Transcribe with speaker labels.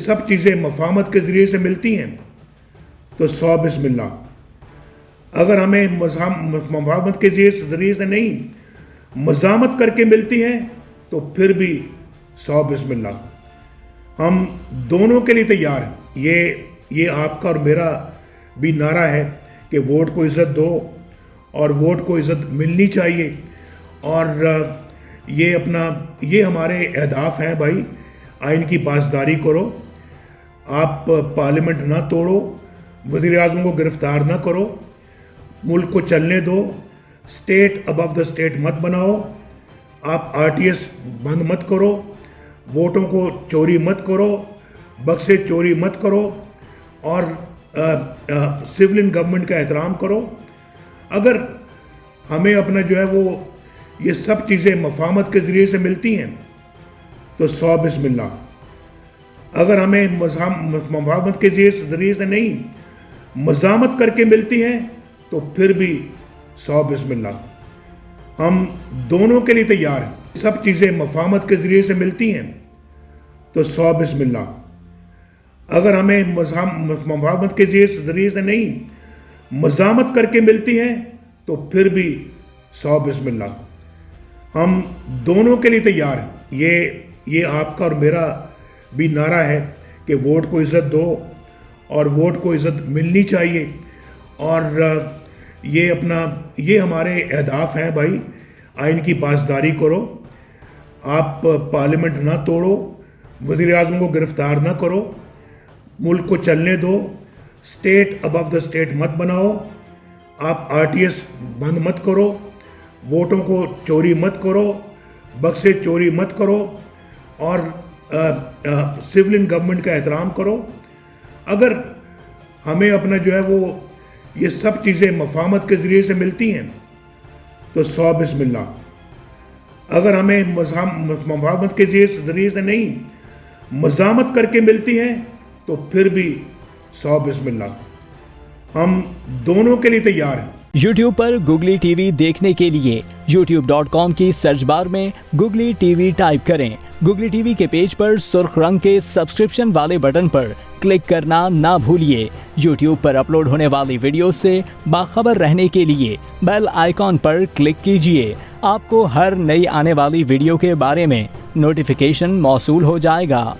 Speaker 1: सब चीज़ें मफाहमत के ज़रिए से मिलती हैं तो 100 बिस्मिल्लाह। अगर हमें मफाहमत के ज़रिए से नहीं, मज़ामत करके मिलती हैं तो फिर भी 100 बिस्मिल्लाह। हम दोनों के लिए तैयार हैं। ये आपका और मेरा भी नारा है कि वोट को इज़्ज़त दो और वोट को इज़्ज़त मिलनी चाहिए। और ये हमारे अहदाफ हैं भाई। आइन की पासदारी करो, आप पार्लियामेंट ना तोड़ो, वज़ीर आज़म को गिरफ्तार ना करो, मुल्क को चलने दो, स्टेट अबव द स्टेट मत बनाओ, आप RTS बंद मत करो, वोटों को चोरी मत करो, बक्से चोरी मत करो और सिविलियन गवर्नमेंट का एहतराम करो। अगर हमें अपना जो है वो ये सब चीज़ें मफाहमत के ज़रिए से मिलती हैं तो 100 बिस्मिल्लाह। अगर हमें मफाहमत के ज़रिए से नहीं, मज़ामत करके मिलती हैं तो फिर भी 100 बिस्मिल्लाह। हम दोनों के लिए तैयार हैं। सब चीज़ें मफाहमत के ज़रिए से मिलती हैं तो 100 बिस्मिल्लाह। अगर हमें मफाहमत के ज़रिए से नहीं, मज़ामत करके मिलती हैं तो फिर भी 100 बिस्मिल्लाह। हम दोनों के लिए तैयार हैं। ये आपका और मेरा भी नारा है कि वोट को इज़्ज़त दो और वोट को इज़्ज़त मिलनी चाहिए। और ये हमारे अहदाफ हैं भाई। आइन की पासदारी करो, आप पार्लियामेंट ना तोड़ो, वज़ीर आज़म को गिरफ्तार ना करो, मुल्क को चलने दो, स्टेट अबव द स्टेट मत बनाओ, आप RTS बंद मत करो, वोटों को चोरी मत करो, बक्से चोरी मत करो और सिविलियन गवर्नमेंट का एहतराम करो। अगर हमें अपना जो है वो ये सब चीज़ें मफाहमत के ज़रिए से मिलती हैं तो 100 बिस्मिल्लाह। अगर हमें मफाहमत के ज़रिए से नहीं, मज़ामत करके मिलती हैं तो फिर भी 100 बिस्मिल्लाह। हम दोनों के लिए तैयार हैं।
Speaker 2: YouTube पर Googly TV देखने के लिए youtube.com की सर्च बार में Googly TV टाइप करें। Googly TV के पेज पर सुर्ख रंग के सब्सक्रिप्शन वाले बटन पर क्लिक करना ना भूलिए। YouTube पर अपलोड होने वाली वीडियो से बाखबर रहने के लिए बेल आइकॉन पर क्लिक कीजिए। आपको हर नई आने वाली वीडियो के बारे में नोटिफिकेशन मौसूल हो जाएगा।